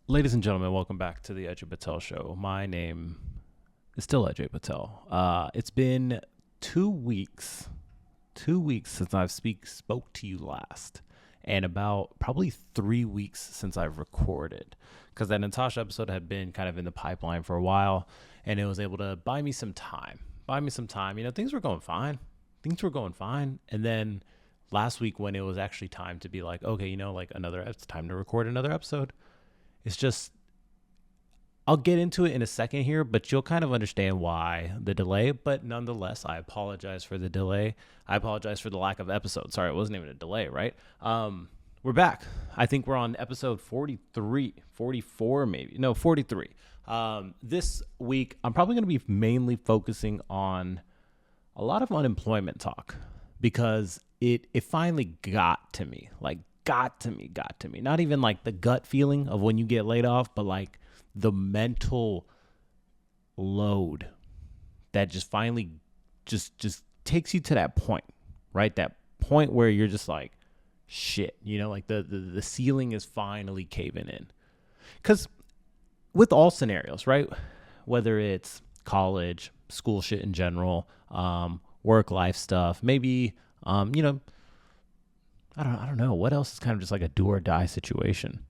Ladies and gentlemen, welcome back to the Ajay Patel show. My name is still Ajay Patel. It's been 2 weeks, 2 weeks since I've spoke to you last, and about probably 3 weeks since I've recorded, because that Natasha episode had been kind of in the pipeline for a while, and it was able to buy me some time. Things were going fine. And then last week when it was actually time to be like, okay, it's time to record another episode. It's just, I'll get into it in a second here, but you'll kind of understand why the delay. But nonetheless, I apologize for the delay. I apologize for the lack of episodes. Sorry, it wasn't even a delay, right? We're back. I think we're on episode 43, 44 maybe. No, 43. This week, I'm probably going to be mainly focusing on a lot of unemployment talk because it finally got to me. Got to me. Not even like the gut feeling of when you get laid off, but like the mental load that just finally just takes you to that point, right? That point where you're just like, shit, like the ceiling is finally caving in. Because with all scenarios, right? Whether it's college, school shit in general, work life stuff, maybe, I don't know. What else is kind of just like a do or die situation?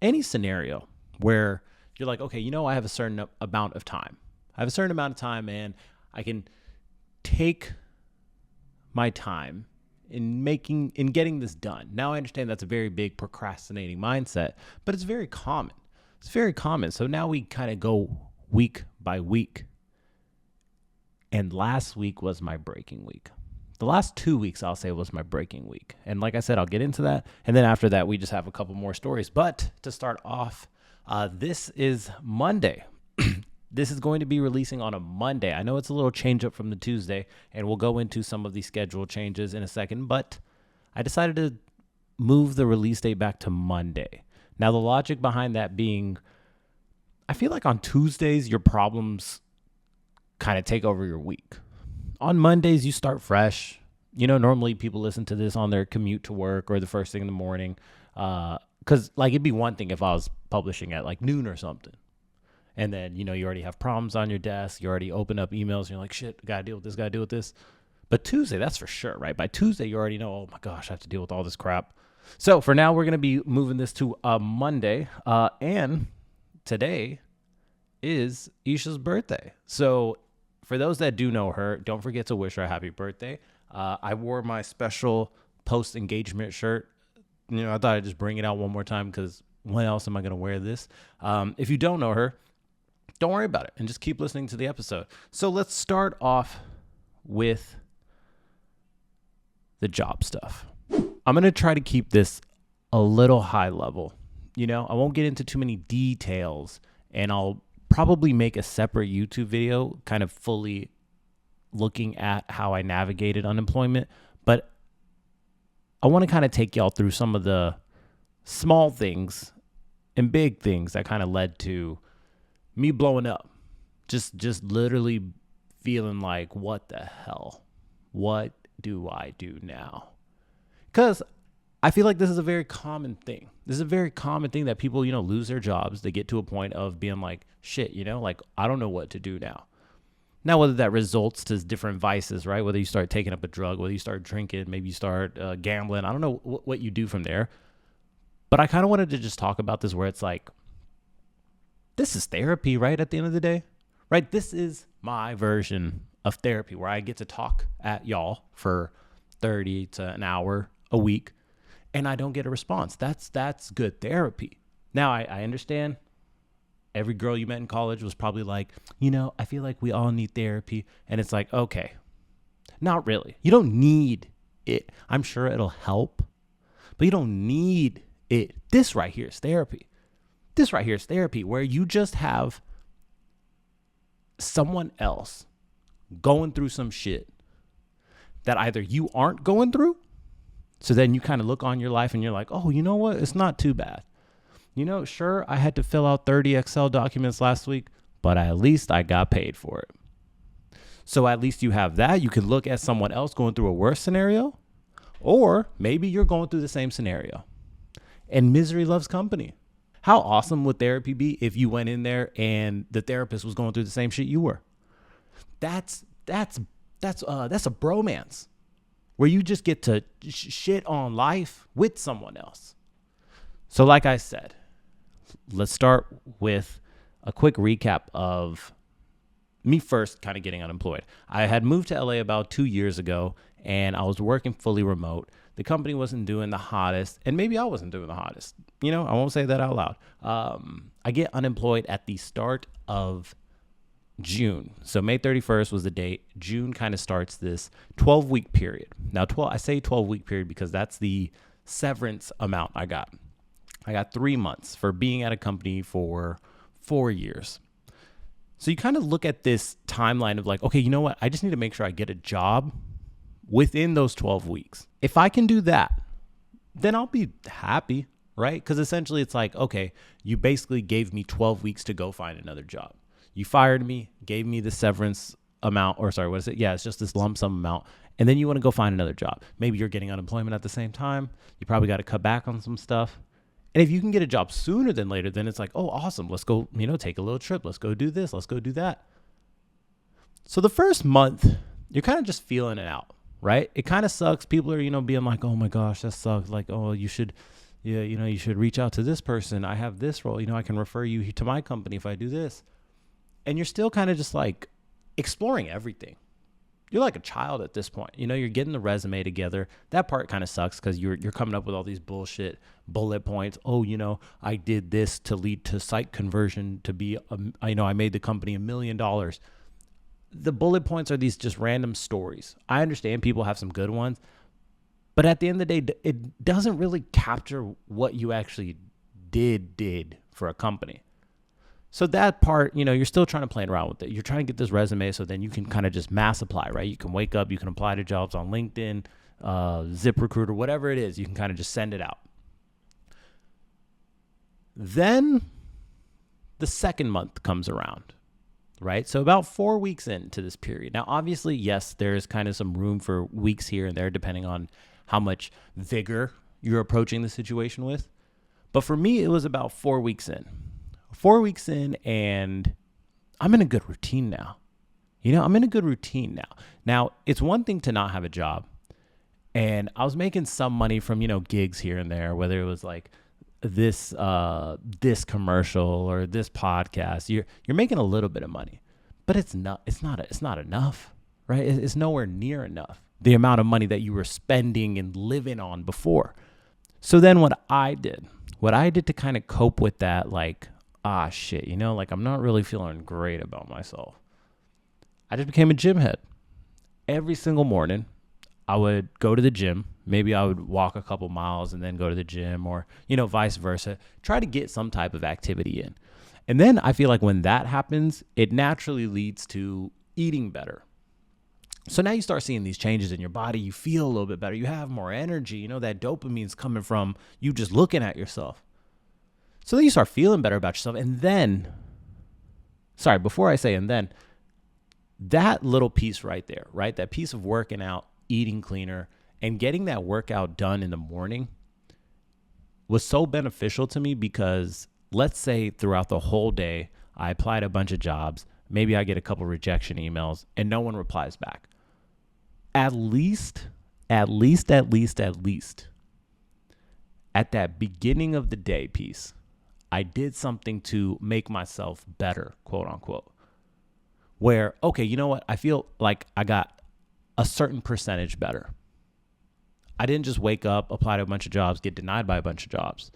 Any scenario where you're like, okay, I have a certain amount of time. And I can take my time in getting this done. Now I understand that's a very big procrastinating mindset, but it's very common. So now we kind of go week by week. And last week was my breaking week. The last 2 weeks, I'll say, was my breaking week. And like I said, I'll get into that. And then after that, we just have a couple more stories. But to start off, this is Monday. This is going to be releasing on a Monday. I know it's a little change up from the Tuesday, and we'll go into some of the schedule changes in a second. But I decided to move the release date back to Monday. Now, the logic behind that being, I feel like on Tuesdays, your problems kind of take over your week. On Mondays, you start fresh. Normally people listen to this on their commute to work or the first thing in the morning. Because it'd be one thing if I was publishing at like noon or something. And then, you already have problems on your desk. You already open up emails and you're like, shit, gotta deal with this. But Tuesday, that's for sure, right? By Tuesday, you already know, oh my gosh, I have to deal with all this crap. So for now, we're going to be moving this to a Monday. And today is Isha's birthday. So for those that do know her, don't forget to wish her a happy birthday. I wore my special post-engagement shirt. I thought I'd just bring it out one more time because when else am I going to wear this? If you don't know her, don't worry about it and just keep listening to the episode. So let's start off with the job stuff. I'm going to try to keep this a little high level. I won't get into too many details, and I'll probably make a separate YouTube video kind of fully looking at how I navigated unemployment. But I want to kind of take y'all through some of the small things and big things that kind of led to me blowing up. Just literally feeling like, what the hell? What do I do now? Because I feel like this is a very common thing. This is a very common thing that people, lose their jobs. They get to a point of being like, shit, I don't know what to do now. Now, whether that results to different vices, right? Whether you start taking up a drug, whether you start drinking, maybe you start gambling. I don't know what you do from there. But I kind of wanted to just talk about this where it's like, this is therapy, right? At the end of the day, right? This is my version of therapy where I get to talk at y'all for 30 to an hour a week. And I don't get a response. That's good therapy. Now, I understand every girl you met in college was probably like, I feel like we all need therapy. And it's like, okay, not really. You don't need it. I'm sure it'll help, but you don't need it. This right here is therapy. Where you just have someone else going through some shit that either you aren't going through. So then you kind of look on your life and you're like, oh, you know what? It's not too bad. Sure, I had to fill out 30 Excel documents last week, but at least I got paid for it. So at least you have that. You can look at someone else going through a worse scenario, or maybe you're going through the same scenario. And misery loves company. How awesome would therapy be if you went in there and the therapist was going through the same shit you were? That's a bromance where you just get to shit on life with someone else. So like I said, let's start with a quick recap of me first kind of getting unemployed. I had moved to LA about 2 years ago and I was working fully remote. The company wasn't doing the hottest, and maybe I wasn't doing the hottest. I won't say that out loud. I get unemployed at the start of June. So May 31st was the date. June kind of starts this 12-week period. Now, I say 12-week period because that's the severance amount I got. I got 3 months for being at a company for 4 years. So you kind of look at this timeline of like, okay, you know what? I just need to make sure I get a job within those 12 weeks. If I can do that, then I'll be happy, right? Because essentially it's like, okay, you basically gave me 12 weeks to go find another job. You fired me, gave me the severance amount, or sorry, what is it? Yeah, it's just this lump sum amount. And then you want to go find another job. Maybe you're getting unemployment at the same time. You probably got to cut back on some stuff. And if you can get a job sooner than later, then it's like, oh, awesome. Let's go, take a little trip. Let's go do this. Let's go do that. So the first month, you're kind of just feeling it out, right? It kind of sucks. People are, being like, oh my gosh, that sucks. Like, oh, you should reach out to this person. I have this role. I can refer you to my company if I do this. And you're still kind of just like exploring everything. You're like a child at this point. You're getting the resume together. That part kind of sucks because you're coming up with all these bullshit bullet points. Oh, I did this to lead to site conversion to be, I made the company $1 million. The bullet points are these just random stories. I understand people have some good ones, but at the end of the day, it doesn't really capture what you actually did for a company. So that part, you're still trying to play around with it. You're trying to get this resume so then you can kind of just mass apply, right? You can wake up, you can apply to jobs on LinkedIn, ZipRecruiter, whatever it is. You can kind of just send it out. Then the second month comes around, right? So about 4 weeks into this period. Now, obviously, yes, there's kind of some room for weeks here and there depending on how much vigor you're approaching the situation with. But for me, it was about 4 weeks in. 4 weeks in, and I'm in a good routine now. I'm in a good routine now. Now, it's one thing to not have a job. And I was making some money from, gigs here and there, whether it was like this commercial or this podcast. You're making a little bit of money, but it's not enough, right? It's nowhere near enough. The amount of money that you were spending and living on before. So then what I did to kind of cope with that, like, shit, I'm not really feeling great about myself. I just became a gym head. Every single morning, I would go to the gym. Maybe I would walk a couple miles and then go to the gym or, vice versa. Try to get some type of activity in. And then I feel like when that happens, it naturally leads to eating better. So now you start seeing these changes in your body. You feel a little bit better. You have more energy. That dopamine's coming from you just looking at yourself. So then you start feeling better about yourself. And then, before I say and then, that little piece right there, right? That piece of working out, eating cleaner, and getting that workout done in the morning was so beneficial to me because let's say throughout the whole day, I applied a bunch of jobs. Maybe I get a couple rejection emails and no one replies back. At least, at that beginning of the day piece, I did something to make myself better, quote unquote, where, okay, you know what? I feel like I got a certain percentage better. I didn't just wake up, apply to a bunch of jobs, get denied by a bunch of jobs,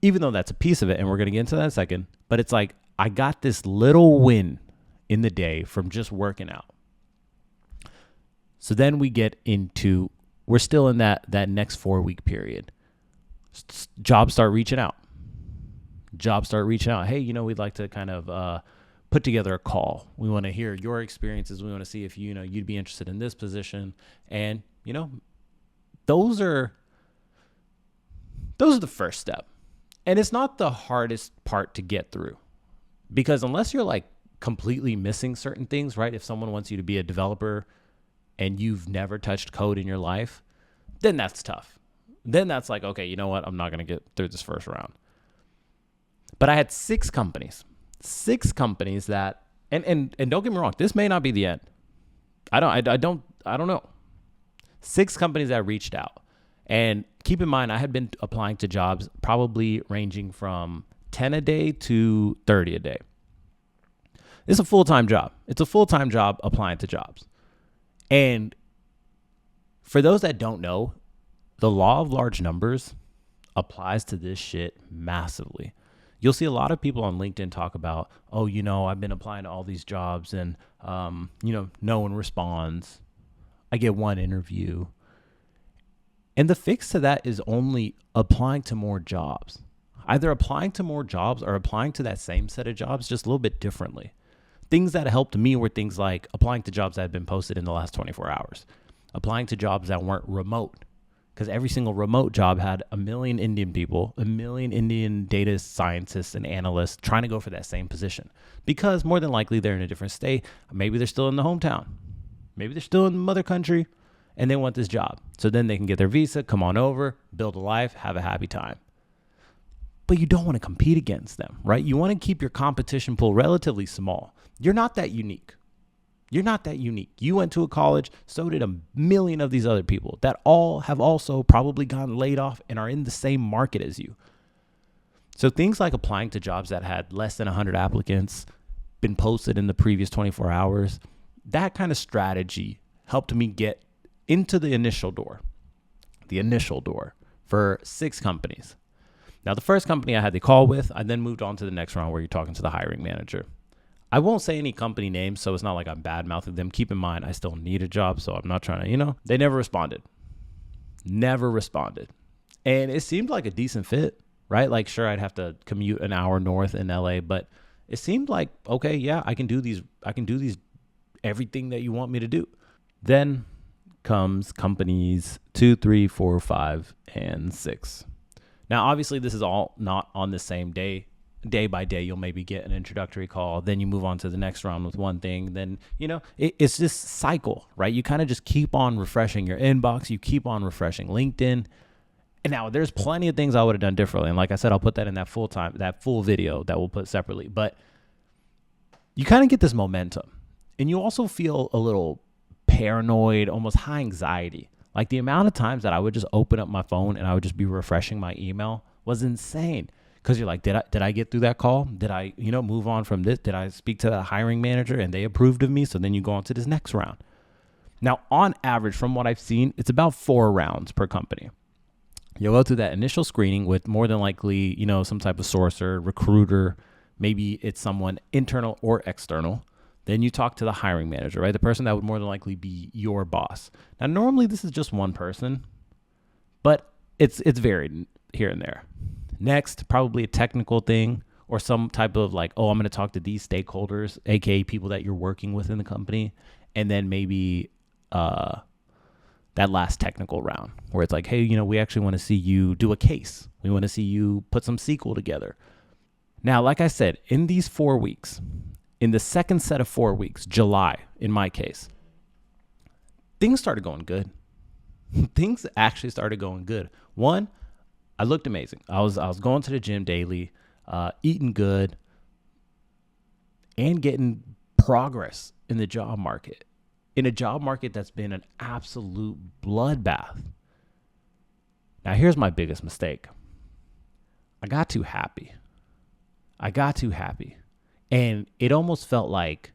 even though that's a piece of it. And we're going to get into that in a second. But it's like, I got this little win in the day from just working out. So then we get into, we're still in that next 4 week period. Jobs start reaching out. Hey, we'd like to kind of put together a call. We want to hear your experiences. We want to see if you'd be interested in this position. And those are the first step. And it's not the hardest part to get through, because unless you're like completely missing certain things, right? If someone wants you to be a developer and you've never touched code in your life, then that's tough. Then that's like, okay, you know what? I'm not going to get through this first round. But I had six companies that, and don't get me wrong, this may not be the end. I don't know. Six companies that reached out. And keep in mind, I had been applying to jobs probably ranging from 10 a day to 30 a day. It's a full-time job. It's a full-time job applying to jobs. And for those that don't know, the law of large numbers applies to this shit massively. You'll see a lot of people on LinkedIn talk about, oh, I've been applying to all these jobs and, no one responds. I get one interview. And the fix to that is only applying to more jobs. Either applying to more jobs or applying to that same set of jobs just a little bit differently. Things that helped me were things like applying to jobs that had been posted in the last 24 hours, applying to jobs that weren't remote, because every single remote job had 1 million Indian people, 1 million Indian data scientists and analysts trying to go for that same position, because more than likely they're in a different state. Maybe they're still in the hometown. Maybe they're still in the mother country and they want this job. So then they can get their visa, come on over, build a life, have a happy time. But you don't want to compete against them, right? You want to keep your competition pool relatively small. You're not that unique. You're not that unique. You went to a college, so did 1 million of these other people that all have also probably gotten laid off and are in the same market as you. So things like applying to jobs that had less than 100 applicants, been posted in the previous 24 hours, that kind of strategy helped me get into the initial door for 6 companies. Now, the first company I had the call with, I then moved on to the next round where you're talking to the hiring manager. I won't say any company names, so it's not like I'm bad mouthing them. Keep in mind, I still need a job, so I'm not trying to, they never responded. And it seemed like a decent fit, right? Like, sure, I'd have to commute an hour north in LA, but it seemed like, okay, yeah, I can do these, everything that you want me to do. Then comes companies 2, 3, 4, 5, and 6. Now, obviously, this is all not on the same day. Day by day, you'll maybe get an introductory call. Then you move on to the next round with one thing. Then, it's this cycle, right? You kind of just keep on refreshing your inbox. You keep on refreshing LinkedIn. And now there's plenty of things I would have done differently. And like I said, I'll put that in that full video that we'll put separately. But you kind of get this momentum. And you also feel a little paranoid, almost high anxiety. Like the amount of times that I would just open up my phone and I would just be refreshing my email was insane. Because you're like, did I get through that call? Did I, move on from this? Did I speak to that hiring manager and they approved of me? So then you go on to this next round. Now, on average, from what I've seen, it's about 4 rounds per company. You'll go through that initial screening with more than likely, some type of sourcer, recruiter. Maybe it's someone internal or external. Then you talk to the hiring manager, right? The person that would more than likely be your boss. Now, normally this is just one person, but it's varied here and there. Next, probably a technical thing or some type of like, I'm going to talk to these stakeholders, aka people that you're working with in the company. And then maybe that last technical round where it's like, hey, we actually want to see you do a case. We want to see you put some SQL together. Now, like I said, in these 4 weeks, in the second set of 4 weeks, July, in my case, things started going good. Things actually started going good. One, I looked amazing. I was going to the gym daily, eating good, and getting progress in the job market. In a job market that's been an absolute bloodbath. Now, here's my biggest mistake. I got too happy. And it almost felt like,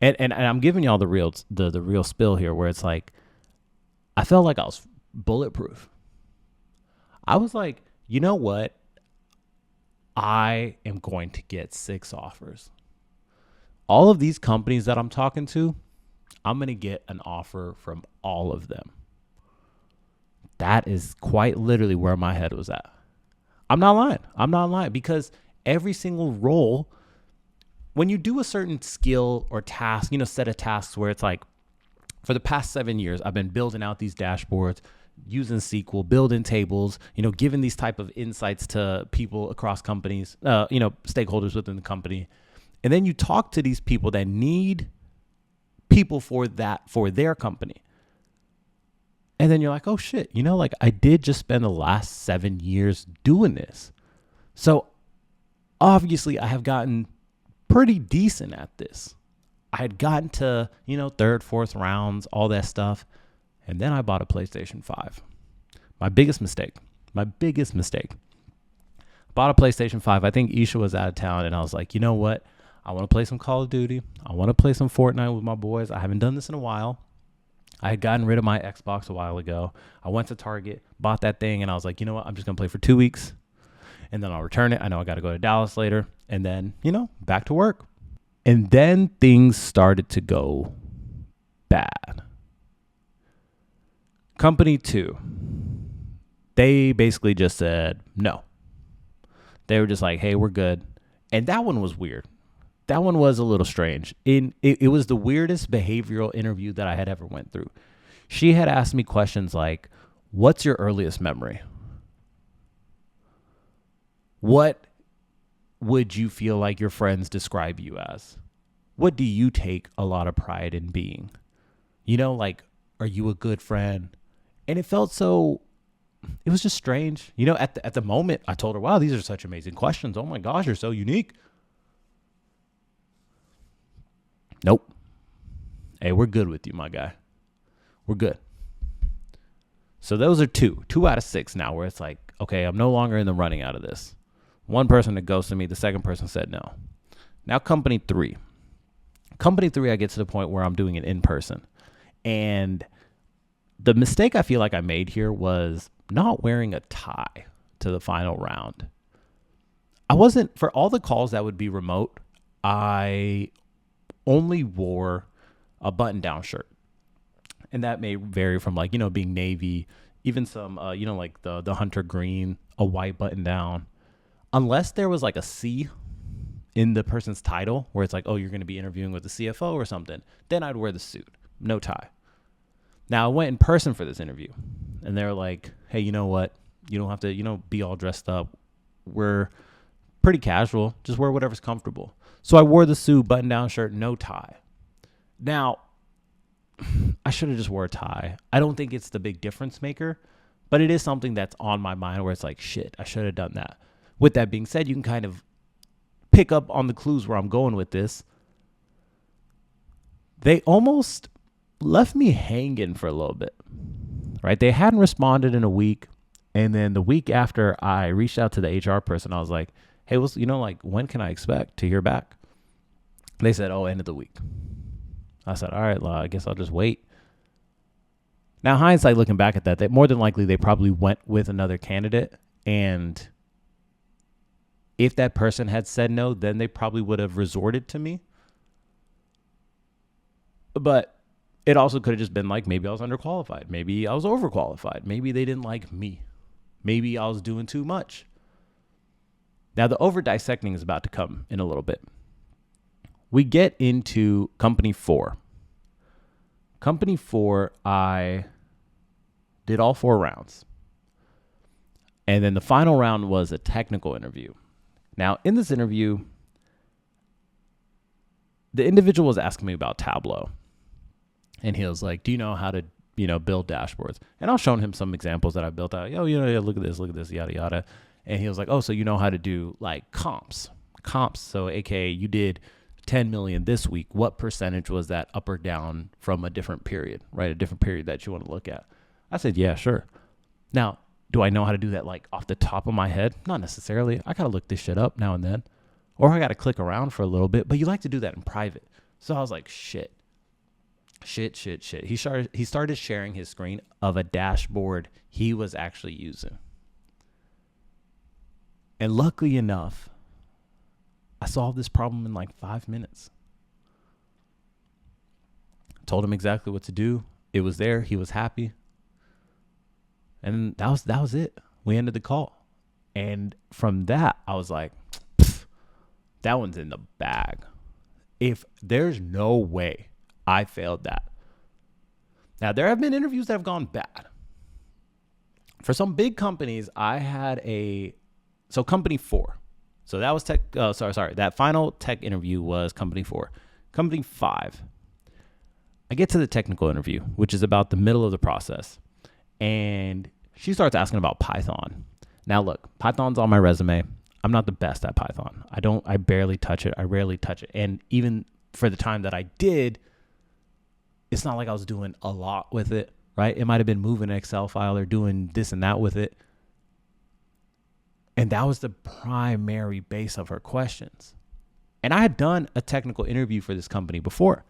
and I'm giving y'all the real spill here, where it's like, I felt like I was bulletproof. I was like, you know what? I am going to get 6 offers. All of these companies that I'm talking to, I'm going to get an offer from all of them. That is quite literally where my head was at. I'm not lying because every single role, when you do a certain skill or task, set of tasks where it's like, for the past 7 years, I've been building out these dashboards, using SQL, building tables, giving these type of insights to people across companies, stakeholders within the company. And then you talk to these people that need people for their company. And then you're like, oh shit, I did just spend the last 7 years doing this. So obviously I have gotten pretty decent at this. I had gotten to, third, fourth rounds, all that stuff. And then I bought a PlayStation 5. My biggest mistake. Bought a PlayStation 5. I think Isha was out of town, and I was like, you know what? I want to play some Call of Duty. I want to play some Fortnite with my boys. I haven't done this in a while. I had gotten rid of my Xbox a while ago. I went to Target, bought that thing, and I was like, you know what? I'm just going to play for 2 weeks, and then I'll return it. I know I got to go to Dallas later, and then, back to work. And then things started to go bad. Company 2, they basically just said no. They were just like, hey, we're good. And that one was weird. That one was a little strange. It was the weirdest behavioral interview that I had ever went through. She had asked me questions like, what's your earliest memory? What would you feel like your friends describe you as? What do you take a lot of pride in being? Are you a good friend? And it felt so, it was just strange. At the moment, I told her, wow, these are such amazing questions. Oh my gosh, you're so unique. Nope. Hey, we're good with you, my guy. We're good. So those are two out of 6 now, where it's like, okay, I'm no longer in the running out of this. One person that ghosted me, the second person said no. Now company 3. Company 3, I get to the point where I'm doing it in person. And the mistake I feel like I made here was not wearing a tie to the final round. I wasn't, for all the calls that would be remote, I only wore a button-down shirt. And that may vary from being navy, even some, like the hunter green, a white button-down. Unless there was like a C in the person's title where it's like, oh, you're going to be interviewing with the CFO or something, then I'd wear the suit, no tie. Now I went in person for this interview and they're like, hey, you know what? You don't have to, be all dressed up. We're pretty casual. Just wear whatever's comfortable. So I wore the suit, button down shirt, no tie. Now I should have just wore a tie. I don't think it's the big difference maker, but it is something that's on my mind where it's like, shit, I should have done that. With that being said, you can kind of pick up on the clues where I'm going with this. They almost left me hanging for a little bit, right? They hadn't responded in a week. And then the week after, I reached out to the HR person. I was like, hey, when can I expect to hear back? They said, oh, end of the week. I said, all right, well, I guess I'll just wait. Now, hindsight, looking back at that, they more than likely, they probably went with another candidate. And if that person had said no, then they probably would have resorted to me. But it also could have just been like, maybe I was underqualified. Maybe I was overqualified. Maybe they didn't like me. Maybe I was doing too much. Now, the over dissecting is about to come in a little bit. We get into company 4. Company 4, I did all 4 rounds. And then the final round was a technical interview. Now, in this interview, the individual was asking me about Tableau. And he was like, do you know how to, build dashboards? And I was showing him some examples that I built out. Look at this, yada, yada. And he was like, oh, so you know how to do like comps. So AKA you did 10 million this week. What percentage was that up or down from a different period, right? A different period that you want to look at. I said, yeah, sure. Now, do I know how to do that like off the top of my head? Not necessarily. I got to look this shit up now and then. Or I got to click around for a little bit, but you like to do that in private. So I was like, shit. He started sharing his screen of a dashboard he was actually using. And luckily enough, I solved this problem in like 5 minutes. Told him exactly what to do. It was there. He was happy. And that was it. We ended the call. And from that, I was like, that one's in the bag. If there's no way I failed that. Now, there have been interviews that have gone bad. For some big companies, I had company 4. So that was that final tech interview was company 4. Company 5, I get to the technical interview, which is about the middle of the process. And she starts asking about Python. Now, look, Python's on my resume. not the best at Python. I barely touch it. I rarely touch it. And even for the time that I did, it's not like I was doing a lot with it, right? It might have been moving an Excel file or doing this and that with it. And that was the primary base of her questions. And I had done a technical interview for this company before.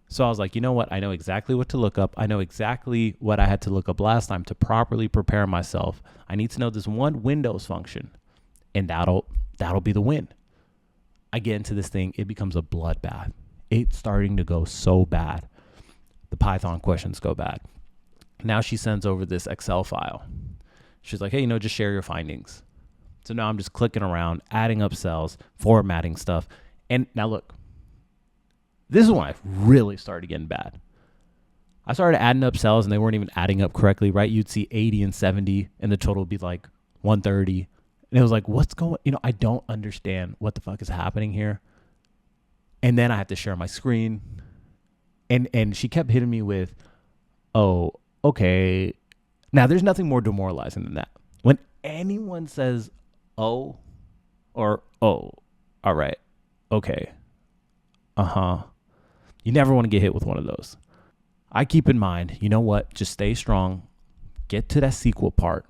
So I was like, you know what? I know exactly what to look up. I know exactly what I had to look up last time to properly prepare myself. I need to know this one Windows function, and that'll be the win. I get into this thing. It becomes a bloodbath. It's starting to go so bad. The Python questions go bad. Now she sends over this Excel file. She's like, hey, just share your findings. So now I'm just clicking around, adding up cells, formatting stuff. And now look, this is when I really started getting bad. I started adding up cells and they weren't even adding up correctly, right? You'd see 80 and 70 and the total would be like 130. And it was like, what's going, I don't understand what the fuck is happening here. And then I had to share my screen. And she kept hitting me with, oh, okay. Now there's nothing more demoralizing than that. When anyone says, oh, or, oh, all right, okay, you never want to get hit with one of those. I keep in mind, you know what? Just stay strong, get to that SQL part,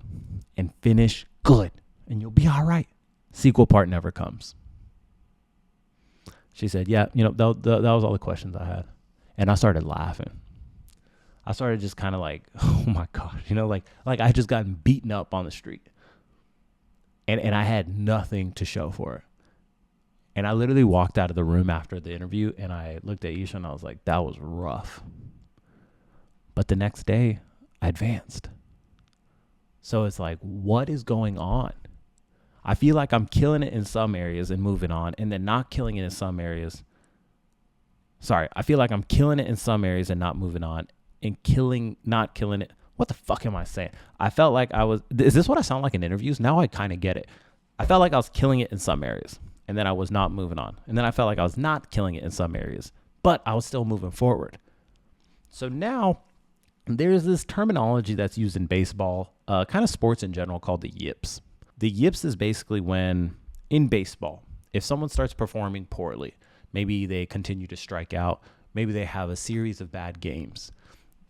and finish good, and you'll be all right. SQL part never comes. She said, yeah, that was all the questions I had. And I started laughing. I started just kind of like, oh my gosh, like I had just gotten beaten up on the street. And I had nothing to show for it. And I literally walked out of the room after the interview and I looked at Isha and I was like, that was rough. But the next day I advanced. So it's like, what is going on? I feel like I'm killing it in some areas and moving on and then not killing it in some areas. I feel like I'm killing it in some areas and not moving on and not killing it. What the fuck am I saying? I felt like is this what I sound like in interviews? Now I kind of get it. I felt like I was killing it in some areas and then I was not moving on. And then I felt like I was not killing it in some areas, but I was still moving forward. So now there's this terminology that's used in baseball, kind of sports in general, called the yips. The yips is basically when in baseball, if someone starts performing poorly, maybe they continue to strike out, maybe they have a series of bad games.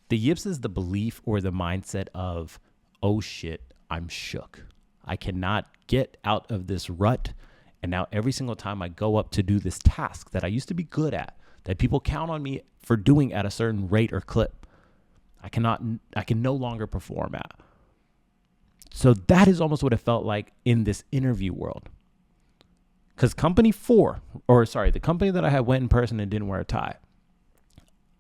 The yips is the belief or the mindset of, oh shit, I'm shook. I cannot get out of this rut. And now every single time I go up to do this task that I used to be good at, that people count on me for doing at a certain rate or clip, I can no longer perform at. So that is almost what it felt like in this interview world. Because the company that I had went in person and didn't wear a tie,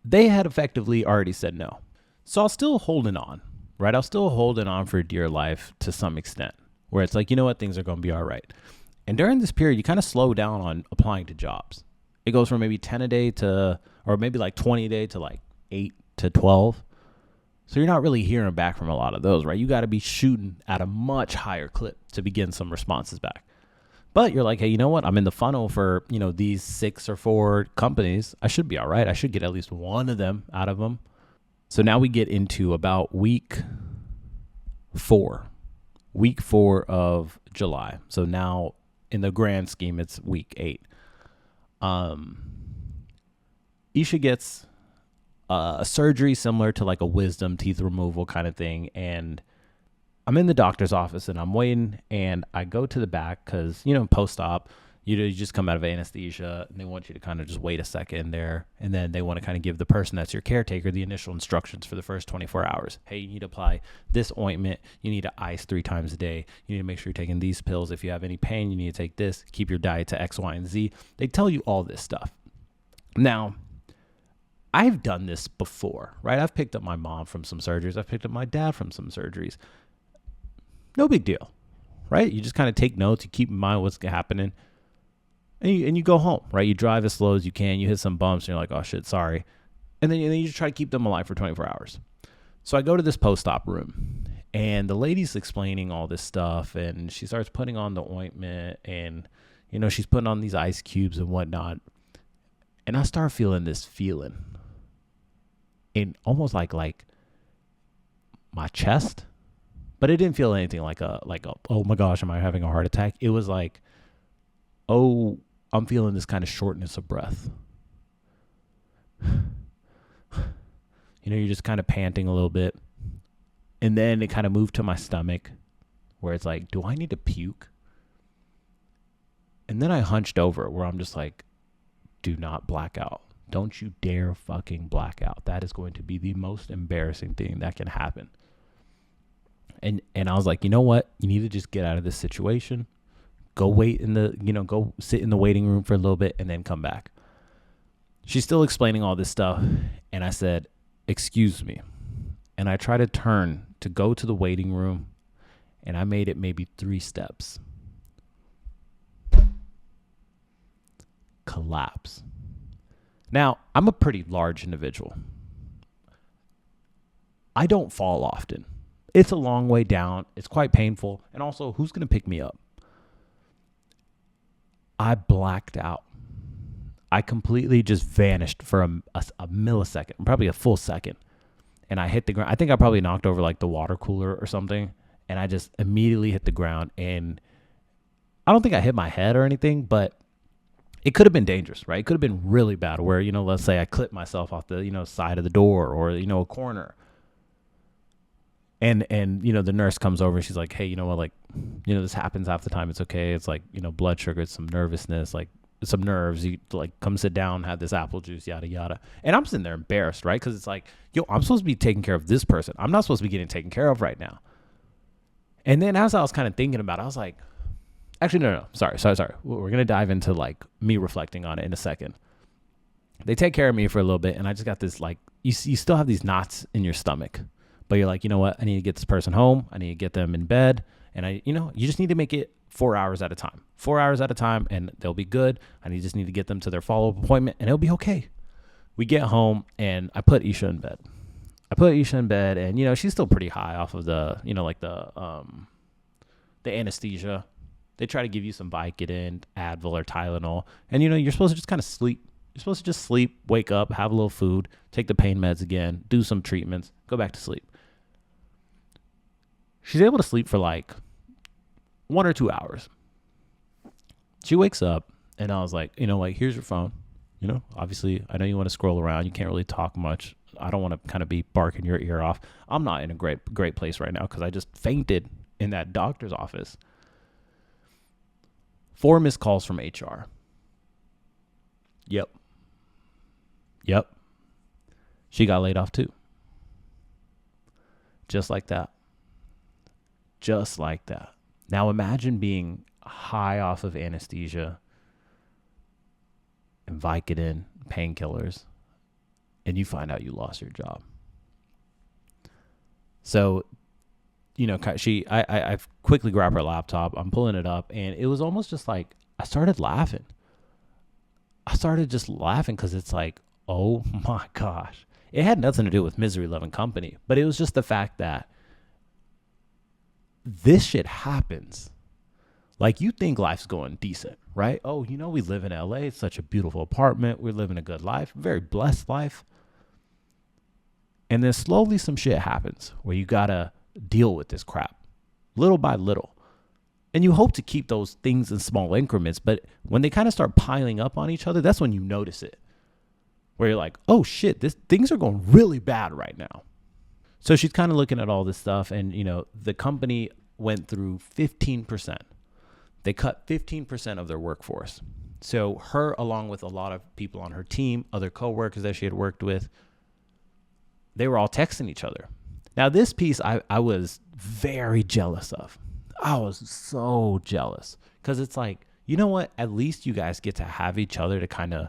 they had effectively already said no. So I was still holding on, right? I was still holding on for dear life to some extent, where it's like, you know what, things are going to be all right. And during this period, you kind of slow down on applying to jobs. It goes from maybe 10 a day or maybe like 20 a day to like 8 to 12. So you're not really hearing back from a lot of those, right? You got to be shooting at a much higher clip to begin some responses back. But you're like, hey, you know what? I'm in the funnel for, these 6 or 4 companies. I should be all right. I should get at least one of them out of them. So now we get into about week 4 of July. So now in the grand scheme, it's week 8. Isha gets a surgery similar to like a wisdom teeth removal kind of thing. And I'm in the doctor's office and I'm waiting and I go to the back because, post-op, you just come out of anesthesia and they want you to kind of just wait a second there. And then they want to kind of give the person that's your caretaker the initial instructions for the first 24 hours. Hey, you need to apply this ointment. You need to ice 3 times a day. You need to make sure you're taking these pills. If you have any pain, you need to take this. Keep your diet to X, Y, and Z. They tell you all this stuff. Now, I've done this before, right? I've picked up my mom from some surgeries. I've picked up my dad from some surgeries. No big deal, right? You just kind of take notes. You keep in mind what's happening. And you go home, right? You drive as slow as you can. You hit some bumps and you're like, oh shit, sorry. And then you just try to keep them alive for 24 hours. So I go to this post-op room and the lady's explaining all this stuff and she starts putting on the ointment and, she's putting on these ice cubes and whatnot. And I start feeling this feeling in almost like my chest, but it didn't feel anything like a, oh my gosh, am I having a heart attack? It was like oh, I'm feeling this kind of shortness of breath. You're just kind of panting a little bit. And then it kind of moved to my stomach where it's like, do I need to puke? And then I hunched over where I'm just like, do not black out. Don't you dare fucking black out. That is going to be the most embarrassing thing that can happen. And I was like, you know what? You need to just get out of this situation. Go wait go sit in the waiting room for a little bit and then come back. She's still explaining all this stuff. And I said, excuse me. And I tried to turn to go to the waiting room. And I made it maybe 3 steps. Collapse. Now, I'm a pretty large individual. I don't fall often. It's a long way down. It's quite painful. And also, who's going to pick me up? I blacked out. I completely just vanished for a millisecond, probably a full second. And I hit the ground. I think I probably knocked over like the water cooler or something. And I just immediately hit the ground. And I don't think I hit my head or anything, but it could have been dangerous, right? It could have been really bad where, let's say I clipped myself off the, side of the door or, a corner. And the nurse comes over and she's like, hey, you know what, like, this happens half the time. It's okay. It's like, blood sugar, it's some nervousness, like some nerves. You like come sit down, have this apple juice, yada, yada. And I'm sitting there embarrassed, right? Because it's like, I'm supposed to be taking care of this person. I'm not supposed to be getting taken care of right now. And then as I was kind of thinking about it, I was like, actually, no. Sorry. We're going to dive into like me reflecting on it in a second. They take care of me for a little bit. And I just got this like, you still have these knots in your stomach. But you're like, you know what? I need to get this person home. I need to get them in bed. And you just need to make it 4 hours at a time. 4 hours at a time and they'll be good. Just need to get them to their follow-up appointment and it'll be okay. We get home and I put Isha in bed. And, she's still pretty high off of the, the anesthesia. They try to give you some Vicodin, Advil, or Tylenol. And, you're supposed to just kind of sleep. You're supposed to just sleep, wake up, have a little food, take the pain meds again, do some treatments, go back to sleep. She's able to sleep for like 1 or 2 hours. She wakes up and I was like, here's your phone. Obviously, I know you want to scroll around. You can't really talk much. I don't want to kind of be barking your ear off. I'm not in a great place right now because I just fainted in that doctor's office. 4 missed calls from HR. Yep. She got laid off too. Just like that. Now imagine being high off of anesthesia and Vicodin, painkillers, and you find out you lost your job. So, I quickly grab her laptop. I'm pulling it up, and it was almost just like I started laughing. Because it's like, oh my gosh. It had nothing to do with misery loving company, but it was just the fact that this shit happens. Like you think life's going decent, right? Oh, we live in LA. It's such a beautiful apartment. We're living a good life, very blessed life. And then slowly some shit happens where you got to deal with this crap little by little. And you hope to keep those things in small increments. But when they kind of start piling up on each other, that's when you notice it. Where you're like, oh shit, things are going really bad right now. So she's kind of looking at all this stuff. And, the company went through 15%. They cut 15% of their workforce. So her, along with a lot of people on her team, other coworkers that she had worked with, they were all texting each other. Now, this piece I was very jealous of. I was so jealous because it's like, you know what? At least you guys get to have each other to kind of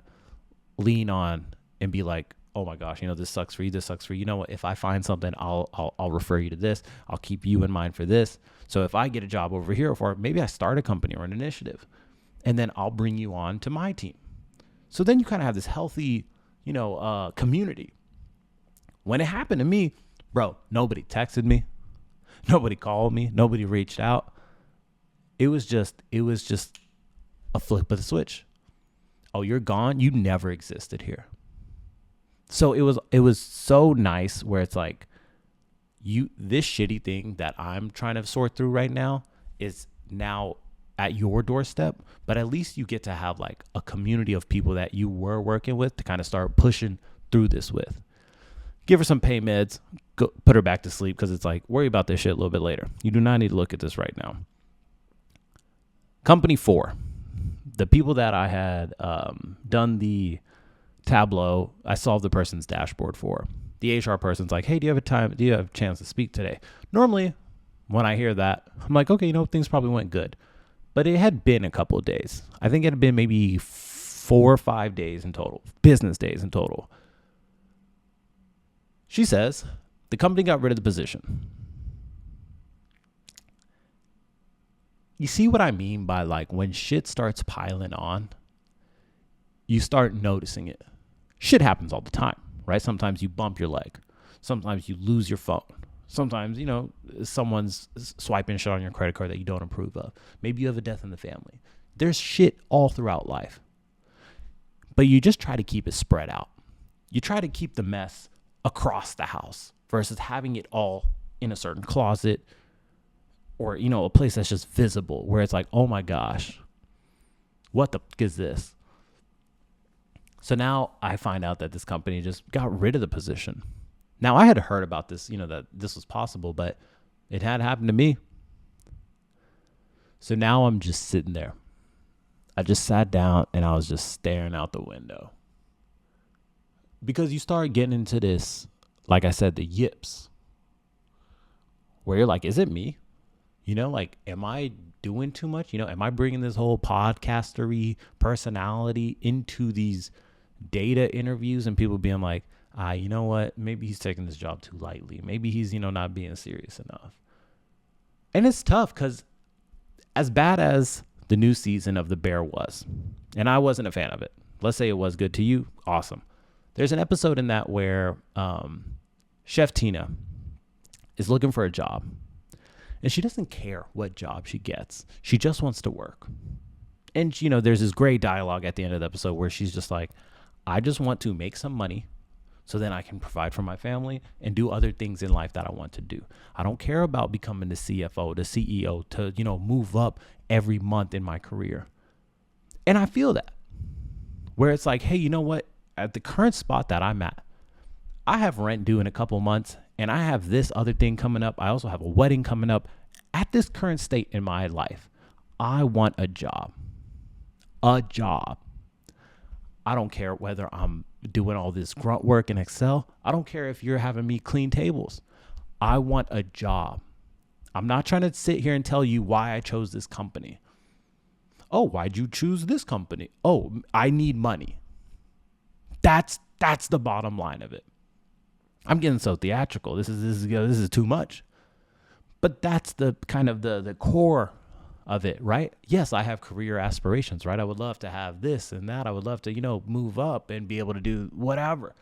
lean on and be like, oh my gosh, this sucks for you. This sucks for you. You know what? If I find something, I'll refer you to this. I'll keep you in mind for this. So if I get a job over here, or maybe I start a company or an initiative, and then I'll bring you on to my team. So then you kind of have this healthy, community. When it happened to me, bro, nobody texted me. Nobody called me. Nobody reached out. It was just a flip of the switch. Oh, you're gone. You never existed here. So it was so nice where it's like, this shitty thing that I'm trying to sort through right now is now at your doorstep, but at least you get to have like a community of people that you were working with to kind of start pushing through this with. Give her some pain meds, go put her back to sleep, because it's like, worry about this shit a little bit later. You do not need to look at this right now. Company 4, the people that I had done the Tableau, I solved the person's dashboard for. The HR person's like, hey, do you have a chance to speak today? Normally, when I hear that, I'm like, okay, things probably went good. But it had been a couple of days. I think it had been maybe 4 or 5 days in total, business days in total. She says, the company got rid of the position. You see what I mean by like when shit starts piling on, you start noticing it. Shit happens all the time, right? Sometimes you bump your leg. Sometimes you lose your phone. Sometimes, someone's swiping shit on your credit card that you don't approve of. Maybe you have a death in the family. There's shit all throughout life. But you just try to keep it spread out. You try to keep the mess across the house versus having it all in a certain closet or, a place that's just visible where it's like, oh my gosh, what the fuck is this? So now I find out that this company just got rid of the position. Now I had heard about this, that this was possible, but it had happened to me. So now I'm just sitting there. I just sat down and I was just staring out the window. Because you start getting into this, like I said, the yips. Where you're like, is it me? Am I doing too much? Am I bringing this whole podcastery personality into these data interviews and people being like, you know what? Maybe he's taking this job too lightly. Maybe he's, not being serious enough. And it's tough because as bad as the new season of The Bear was, and I wasn't a fan of it. Let's say it was good to you. Awesome. There's an episode in that where Chef Tina is looking for a job. And she doesn't care what job she gets. She just wants to work. And, there's this great dialogue at the end of the episode where she's just like, I just want to make some money so then I can provide for my family and do other things in life that I want to do. I don't care about becoming the CFO, the CEO to, move up every month in my career. And I feel that. Where it's like, hey, you know what? At the current spot that I'm at, I have rent due in a couple months and I have this other thing coming up. I also have a wedding coming up. At this current state in my life, I want a job. A job. I don't care whether I'm doing all this grunt work in Excel. I don't care if you're having me clean tables. I want a job. I'm not trying to sit here and tell you why I chose this company. Oh, why'd you choose this company? Oh, I need money. That's the bottom line of it. I'm getting so theatrical. This is too much. But that's the kind of the core of it, right? Yes, I have career aspirations, right? I would love to have this and that. I would love to, move up and be able to do whatever.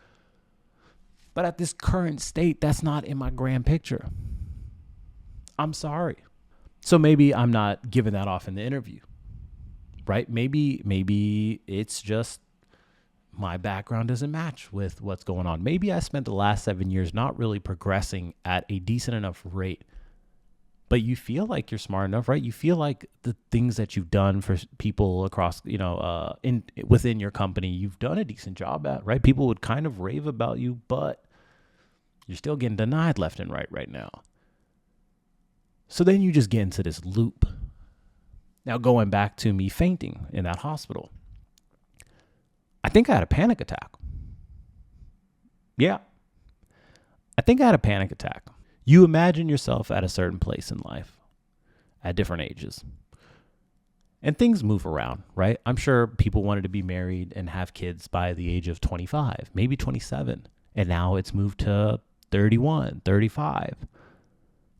But at this current state, that's not in my grand picture. I'm sorry. So maybe I'm not giving that off in the interview, right? Maybe it's just my background doesn't match with what's going on. Maybe I spent the last 7 years not really progressing at a decent enough rate. But you feel like you're smart enough, right? You feel like the things that you've done for people across, within your company, you've done a decent job at, right? People would kind of rave about you, but you're still getting denied left and right now. So then you just get into this loop. Now going back to me fainting in that hospital, I think I had a panic attack. Yeah, I think I had a panic attack. You imagine yourself at a certain place in life at different ages. And things move around, right? I'm sure people wanted to be married and have kids by the age of 25, maybe 27. And now it's moved to 31, 35.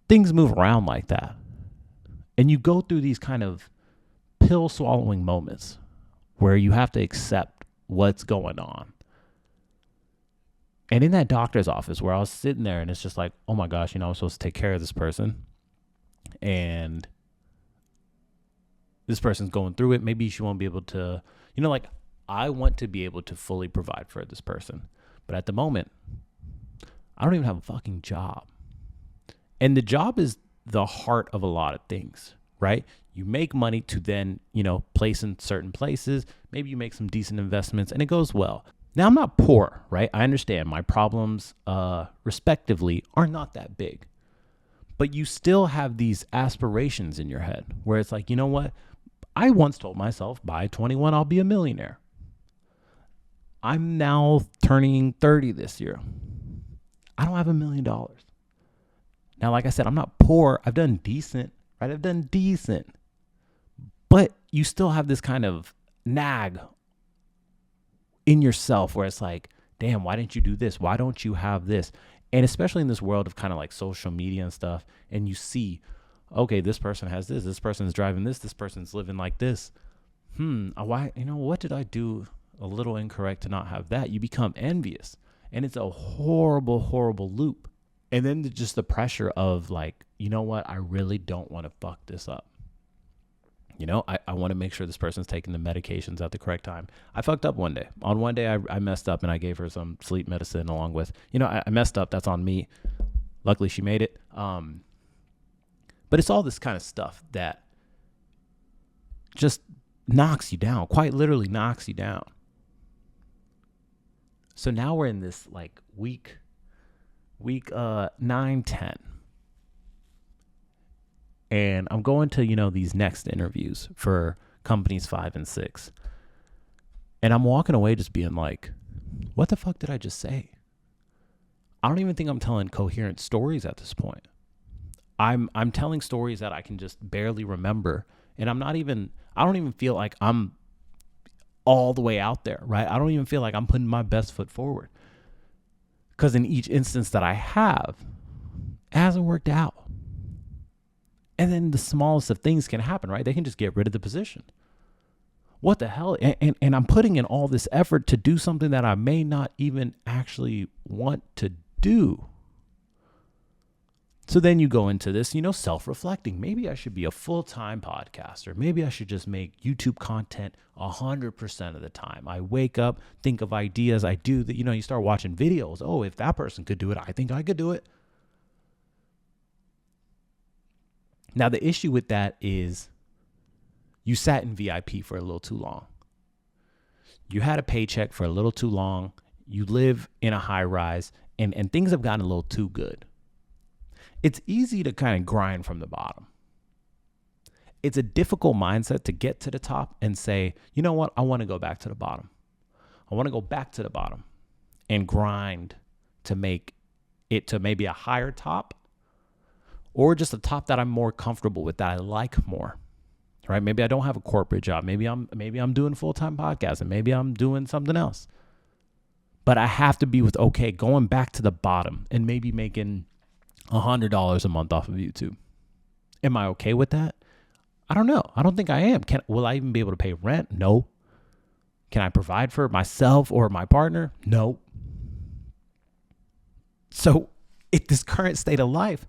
Things move around like that. And you go through these kind of pill swallowing moments where you have to accept what's going on. And in that doctor's office where I was sitting there and it's just like, oh my gosh, I'm supposed to take care of this person. And this person's going through it. Maybe she won't be able to, I want to be able to fully provide for this person. But at the moment, I don't even have a fucking job. And the job is the heart of a lot of things, right? You make money to then, place in certain places. Maybe you make some decent investments and it goes well. Now, I'm not poor, right? I understand my problems, respectively, are not that big. But you still have these aspirations in your head where it's like, you know what? I once told myself by 21, I'll be a millionaire. I'm now turning 30 this year. I don't have $1 million. Now, like I said, I'm not poor. I've done decent, right? I've done decent. But you still have this kind of nag in yourself where it's like, damn, why didn't you do this? Why don't you have this? And especially in this world of kind of like social media and stuff, and you see, okay, this person has this person's driving this person's living like this. Why, what did I do a little incorrect to not have that? You become envious, and it's a horrible, horrible loop. And then just the pressure of like, you know what? I really don't want to fuck this up. I want to make sure this person's taking the medications at the correct time. I fucked up one day. On one day, I messed up and I gave her some sleep medicine along with, I messed up. That's on me. Luckily, she made it. But it's all this kind of stuff that just knocks you down, quite literally knocks you down. So now we're in this like week 9, 10. And I'm going to, these next interviews for companies 5 and 6. And I'm walking away just being like, what the fuck did I just say? I don't even think I'm telling coherent stories at this point. I'm telling stories that I can just barely remember. And I don't even feel like I'm all the way out there, right? I don't even feel like I'm putting my best foot forward. Because in each instance that I have, it hasn't worked out. And then the smallest of things can happen, right? They can just get rid of the position. What the hell? And I'm putting in all this effort to do something that I may not even actually want to do. So then you go into this, self-reflecting. Maybe I should be a full-time podcaster. Maybe I should just make YouTube content 100% of the time. I wake up, think of ideas. I do that. You start watching videos. Oh, if that person could do it, I think I could do it. Now, the issue with that is you sat in VIP for a little too long. You had a paycheck for a little too long. You live in a high rise and things have gotten a little too good. It's easy to kind of grind from the bottom. It's a difficult mindset to get to the top and say, you know what? I want to go back to the bottom. I want to go back to the bottom and grind to make it to maybe a higher top. Or just a top that I'm more comfortable with, that I like more, right? Maybe I don't have a corporate job. Maybe I'm doing full-time podcasting. Maybe I'm doing something else. But I have to be with, okay, going back to the bottom and maybe making $100 a month off of YouTube. Am I okay with that? I don't know. I don't think I am. Will I even be able to pay rent? No. Can I provide for myself or my partner? No. So at this current state of life,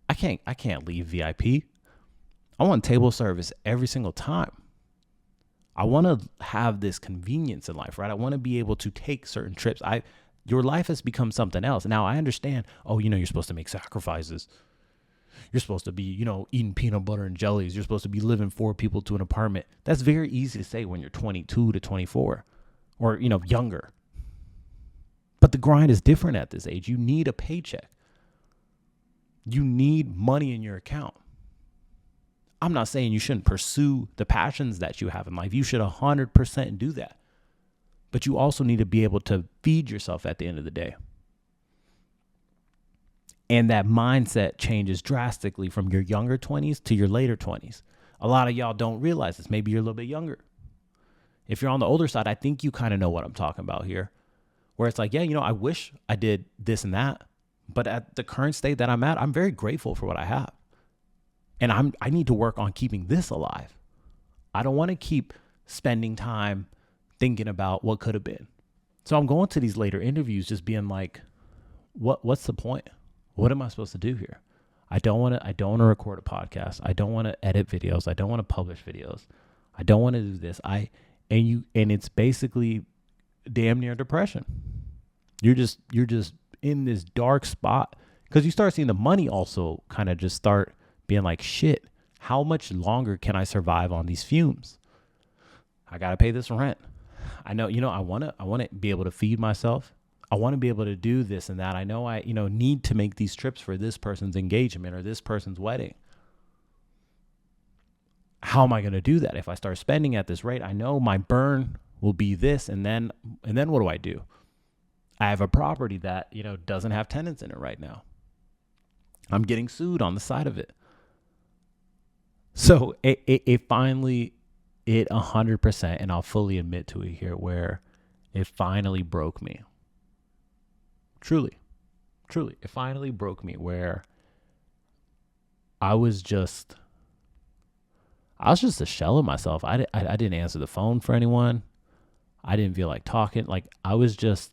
I can't leave VIP. I want table service every single time. I want to have this convenience in life, right? I want to be able to take certain trips. Your life has become something else. Now I understand, you're supposed to make sacrifices. You're supposed to be, eating peanut butter and jellies. You're supposed to be living 4 people to an apartment. That's very easy to say when you're 22 to 24 or, younger. But the grind is different at this age. You need a paycheck. You need money in your account. I'm not saying you shouldn't pursue the passions that you have in life. You should 100% do that. But you also need to be able to feed yourself at the end of the day. And that mindset changes drastically from your younger 20s to your later 20s. A lot of y'all don't realize this. Maybe you're a little bit younger. If you're on the older side, I think you kind of know what I'm talking about here. Where it's like, I wish I did this and that. But at the current state that I'm at, I'm very grateful for what I have. And I need to work on keeping this alive. I don't want to keep spending time thinking about what could have been. So I'm going to these later interviews just being like, what's the point? What am I supposed to do here? I don't want to record a podcast. I don't want to edit videos. I don't want to publish videos. I don't want to do this. And it's basically damn near depression. You're just in this dark spot because you start seeing the money also kind of just start being like, shit, How much longer can I survive on these fumes? I got to pay this rent. I know, I want to be able to feed myself. I want to be able to do this and that. I know I, need to make these trips for this person's engagement or this person's wedding. How am I going to do that? If I start spending at this rate, I know my burn will be this. And then what do? I have a property that, doesn't have tenants in it right now. I'm getting sued on the side of it. So it finally, 100%, and I'll fully admit to it here, where it finally broke me. Truly, it finally broke me, where I was just a shell of myself. I didn't answer the phone for anyone. I didn't feel like talking. Like, I was just,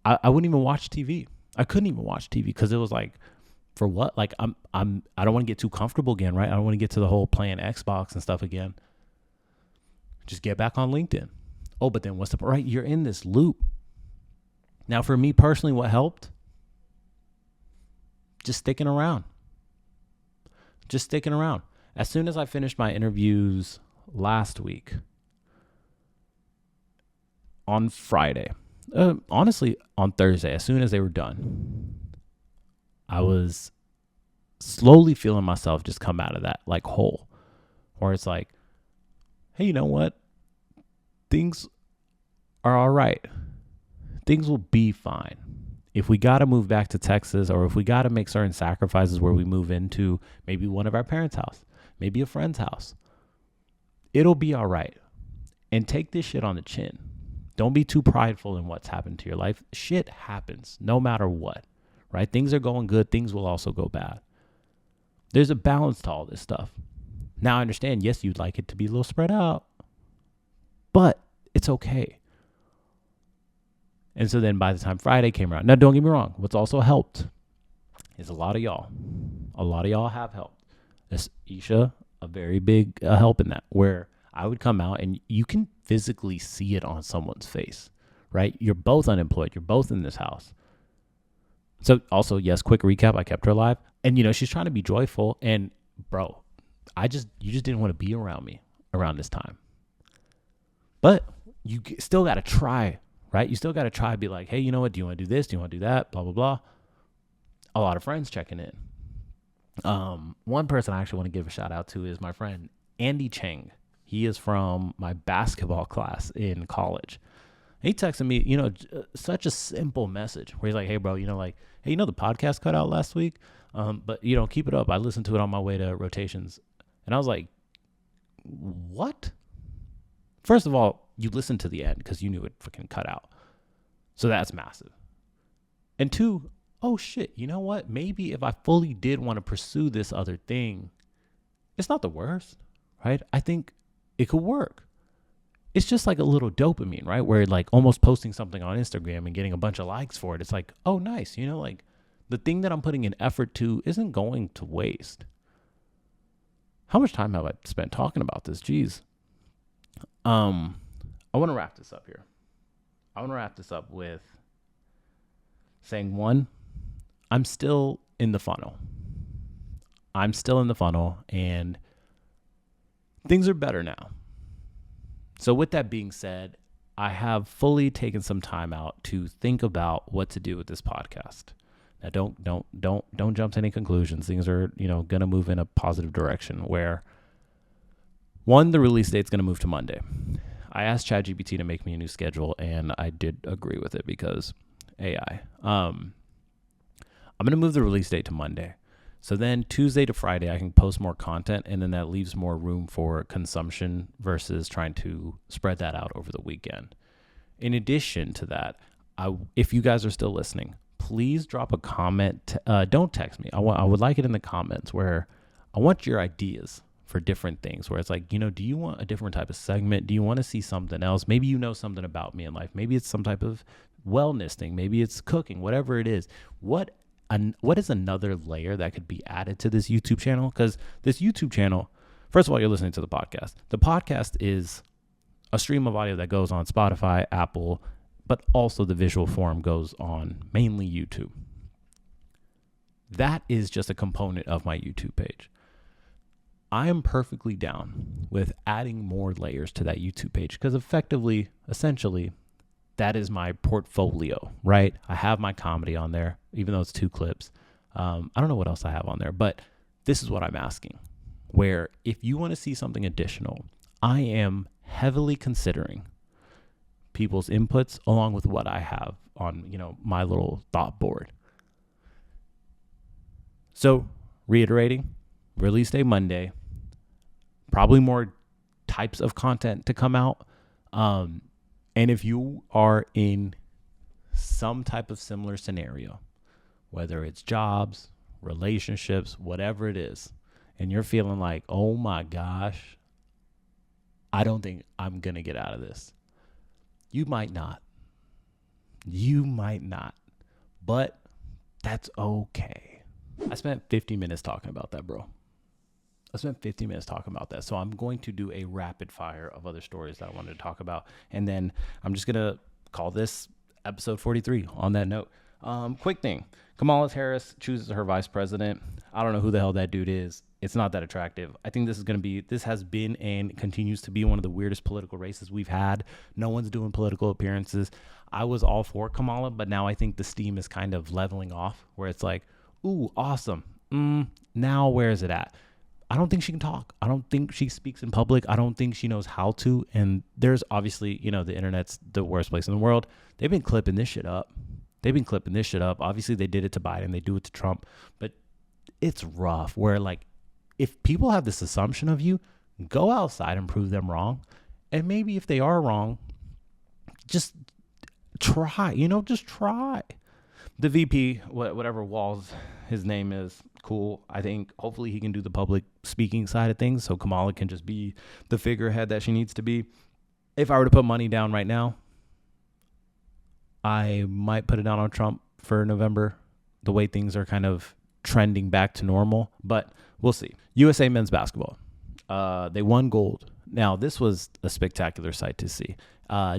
I wouldn't even watch TV. I couldn't even watch TV because it was like, for what? Like, I don't want to get too comfortable again, right? I don't want to get to the whole playing Xbox and stuff again. Just get back on LinkedIn. Oh, but then what's the right? You're in this loop. Now, for me personally, what helped? Just sticking around. As soon as I finished my interviews last week on Friday, honestly, on Thursday, as soon as they were done, I was slowly feeling myself just come out of that like hole where it's like, hey, you know what? Things are all right. Things will be fine. If we got to move back to Texas, or if we got to make certain sacrifices where we move into maybe one of our parents' house, maybe a friend's house, it'll be all right. And take this shit on the chin. Don't be too prideful in what's happened to your life. Shit happens no matter what, right? Things are going good. Things will also go bad. There's a balance to all this stuff. Now I understand, yes, you'd like it to be a little spread out, but it's okay. And so then by the time Friday came around, now don't get me wrong, what's also helped is a lot of y'all have helped. This Isha, a very big help in that, where I would come out and you can physically see it on someone's face, right? You're both unemployed. You're both in this house. So also, yes, quick recap, I kept her alive. And, she's trying to be joyful. And bro, you just didn't want to be around me around this time. But you still got to try, right? You still got to try to be like, hey, you know what? Do you want to do this? Do you want to do that? Blah, blah, blah. A lot of friends checking in. One person I actually want to give a shout out to is my friend, Andy Cheng. He is from my basketball class in college. He texted me, such a simple message where he's like, hey, bro, hey, the podcast cut out last week? But, keep it up. I listened to it on my way to rotations. And I was like, what? First of all, you listened to the end because you knew it freaking cut out. So that's massive. And two, oh shit, you know what? Maybe if I fully did want to pursue this other thing, it's not the worst, right? I think it could work. It's just like a little dopamine, right? Where like almost posting something on Instagram and getting a bunch of likes for it. It's like, oh, nice. Like the thing that I'm putting in effort to isn't going to waste. How much time have I spent talking about this? Jeez. I want to wrap this up here. I want to wrap this up with saying, one, I'm still in the funnel. And things are better now. So with that being said, I have fully taken some time out to think about what to do with this podcast. Now don't jump to any conclusions. Things are, going to move in a positive direction where, one, the release date's going to move to Monday. I asked ChatGPT to make me a new schedule, and I did agree with it because AI. I'm going to move the release date to Monday. So then Tuesday to Friday, I can post more content, and then that leaves more room for consumption versus trying to spread that out over the weekend. In addition to that, if you guys are still listening, please drop a comment. Don't text me. I would like it in the comments where I want your ideas for different things, where it's like, do you want a different type of segment? Do you want to see something else? Maybe you know something about me in life. Maybe it's some type of wellness thing. Maybe it's cooking, whatever it is. What is another layer that could be added to this YouTube channel? Because this YouTube channel, first of all, you're listening to the podcast. The podcast is a stream of audio that goes on Spotify, Apple, but also the visual form goes on mainly YouTube. that is just a component of my YouTube page. I am perfectly down with adding more layers to that YouTube page because essentially, that is my portfolio, right? I have my comedy on there, even though it's 2 clips. I don't know what else I have on there, but this is what I'm asking, where if you want to see something additional, I am heavily considering people's inputs along with what I have on, my little thought board. So reiterating, release day Monday, probably more types of content to come out. And if you are in some type of similar scenario, whether it's jobs, relationships, whatever it is, and you're feeling like, oh my gosh, I don't think I'm going to get out of this. You might not, but that's okay. I spent 50 minutes talking about that, bro. So I'm going to do a rapid fire of other stories that I wanted to talk about. And then I'm just going to call this episode 43 on that note. Quick thing. Kamala Harris chooses her vice president. I don't know who the hell that dude is. It's not that attractive. I think this has been and continues to be one of the weirdest political races we've had. No one's doing political appearances. I was all for Kamala, but now I think the steam is kind of leveling off where it's like, ooh, awesome. Now where is it at? I don't think she can talk. I don't think she speaks in public. I don't think she knows how to. And there's obviously, the internet's the worst place in the world. They've been clipping this shit up. Obviously, they did it to Biden. They do it to Trump. But it's rough where, like, if people have this assumption of you, go outside and prove them wrong. And maybe if they are wrong, just try. Just try. The VP, whatever Walls his name is, cool. I think hopefully he can do the public speaking side of things so Kamala can just be the figurehead that she needs to be. If I were to put money down right now, I might put it down on Trump for November, the way things are kind of trending back to normal, but we'll see. USA men's basketball. They won gold. Now, this was a spectacular sight to see.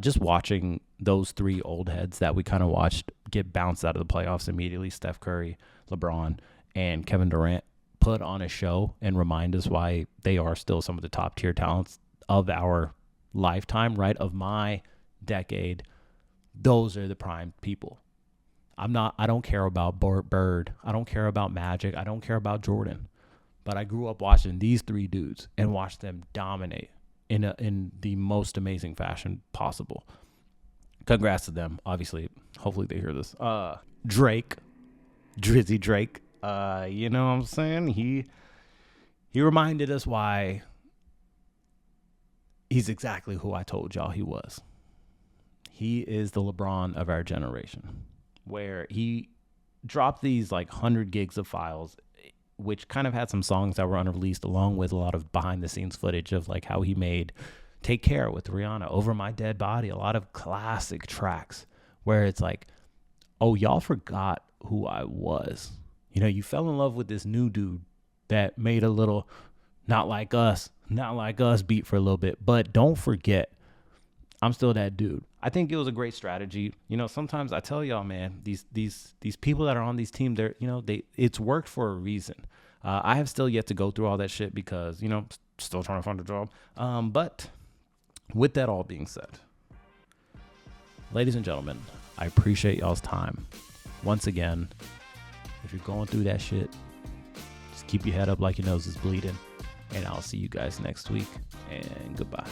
Just watching those 3 old heads that we kind of watched get bounced out of the playoffs immediately, Steph Curry, LeBron, and Kevin Durant, put on a show and remind us why they are still some of the top tier talents of our lifetime, right? Of my decade. Those are the prime people. I don't care about Bird. I don't care about Magic. I don't care about Jordan. But I grew up watching these 3 dudes and watched them dominate in the most amazing fashion possible. Congrats to them. Obviously, hopefully they hear this. Drizzy Drake. You know what I'm saying? He reminded us why he's exactly who I told y'all he was. He is the LeBron of our generation, where he dropped these like 100 gigs of files, which kind of had some songs that were unreleased, along with a lot of behind the scenes footage of like how he made Take Care with Rihanna, Over My Dead Body, a lot of classic tracks where it's like, oh, y'all forgot who I was. You fell in love with this new dude that made a little not like us beat for a little bit, but don't forget, I'm still that dude. I think it was a great strategy. Sometimes I tell y'all, man, these people that are on these teams, it's worked for a reason. I have still yet to go through all that shit because, still trying to find a job. But with that all being said, ladies and gentlemen, I appreciate y'all's time. Once again, if you're going through that shit, just keep your head up like your nose is bleeding. And I'll see you guys next week. And goodbye.